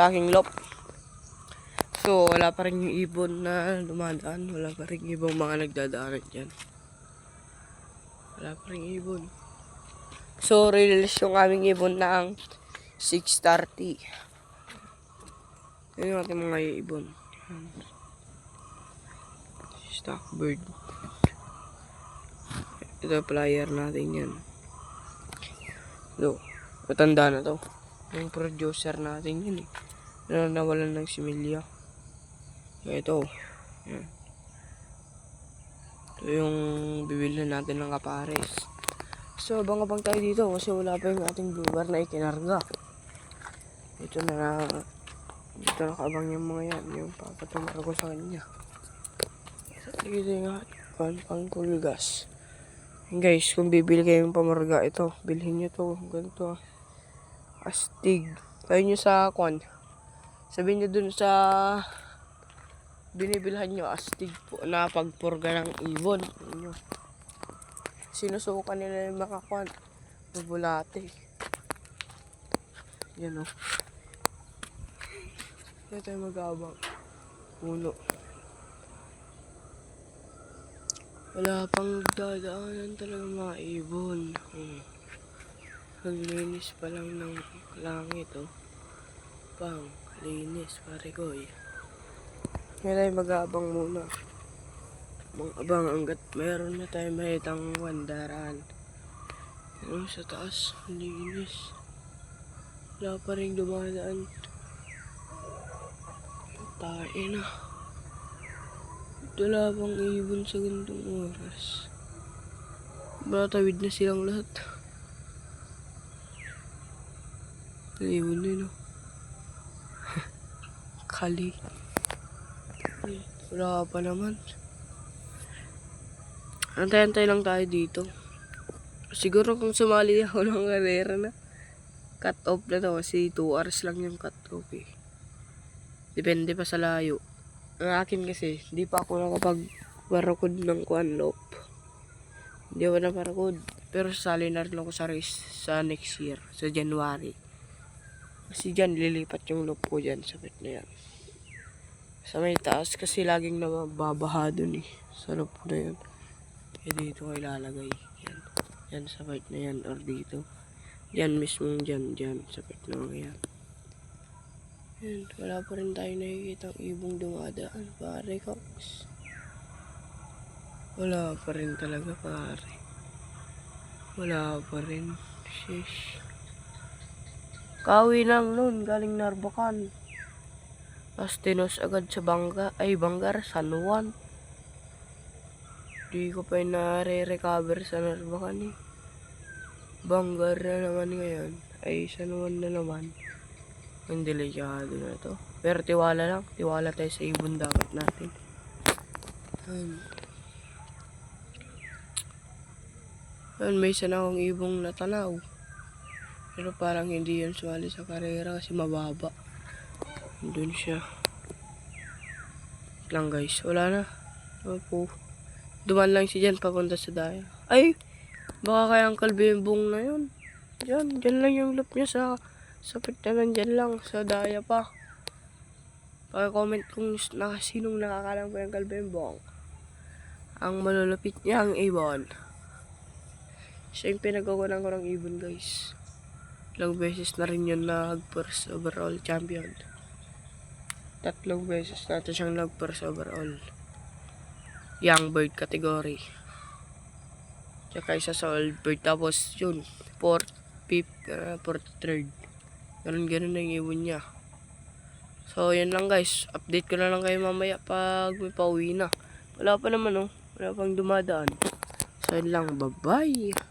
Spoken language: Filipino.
sa aking loft. So, wala pa rin yung ibon na dumadaan. Wala pa rin ibang mga nagdadaanan dyan. Wala pa rin ibon. So, release yung aming ibon na ang 6:30. Yan yung ating mga ibon. Stock bird. Ito flyer natin yan. So, matanda na to. Yung producer natin yun eh. Nawalan ng similya. Ito. Yan. Ito yung bibili natin ng kapares. So, abang-abang tayo dito kasi wala pa yung ating bluebar na ikinarga. Ito na nakabang yung mga yan. Yung papatumar ko sa kanya. Ito yung pangkulgas. Guys, kung bibili kayong pamarga, ito, bilhin nyo to. Ganito. Astig. Tayo nyo sa kwan. Sabihin nyo dun sa binibilhan nyo, astig po na pagpurga ng ibon. Sinusukan nila yung mga kwan. Bubulate. Yan o. Kaya tayo mag-abang. Puno. Wala pang dadaanan talaga mga ibon. Naglinis pa lang ng langit oh. Pang linis pare ko eh. Kaya tayo mag-aabang muna. Abang hanggat mayroon na tayo mahitang wandaran. Ano sa taas, linis. Wala pa rin dumadaan. Tayo na. Wala pang ibon sa gantong oras. Matawid na silang lahat. Ibon din oh. Kali. Wala pa naman. Antay-antay lang tayo dito. Siguro kung sumali ako ng karera na, cut off na to kasi 2 hours lang yung cut off eh. Depende pa sa layo. Ang akin kasi, di pa ako nakapag-parakod ng kuanlop. Hindi ako naparakod. Pero sasali na rin ako sa race sa next year, sa January. Kasi dyan, lilipat yung loop ko dyan sa pit na yan. Sa may taas kasi laging nababaha dun eh. Sa loop na yan. Kaya dito ko ilalagay. Yan. Yan sa part na yan or dito. Yan mismo dyan sa part na yan. Yan. Wala pa rin tayo nakikita ang ibong dumadaan. Pare Cox. Wala pa rin talaga pare. Wala pa rin. Shish. Kawi lang nun. Galing Narbacan. Pastinos agad sa Bangar, San Juan. Di ko pa yung nare-recover sa Narbacan eh. Bangar na naman ngayon. Ay, San Juan na naman. Ang delikado na to. Pero tiwala lang. Tiwala tayo sa ibon dapat natin. May isa na akong ibong natanaw. Pero parang hindi yan sumali sa karera kasi mababa. Doon siya. Lang guys. Wala na. Opo. Duman lang siya dyan papunta sa daya. Ay! Baka kaya ang kalbimbong na yun. Dyan lang yung loop niya sa pitanan dyan lang. Sa daya pa. Pag-comment kung sinong nakakalang po yung kalbimbong. Ang malulupit niya ang ibon. Siya yung pinagawanan ko ng ibon guys. Ilang beses na rin yun nag-first overall champion. 3 beses natin siyang nag-first overall. Young bird category. Tsaka isa sa old bird. Tapos yun, 4th, 5th, 4th, 3rd. Ganun na yung ibon niya. So yan lang guys. Update ko na lang kayo mamaya pag may pauwi na. Wala pa naman oh. Wala pang dumadaan. So yan lang. Bye bye.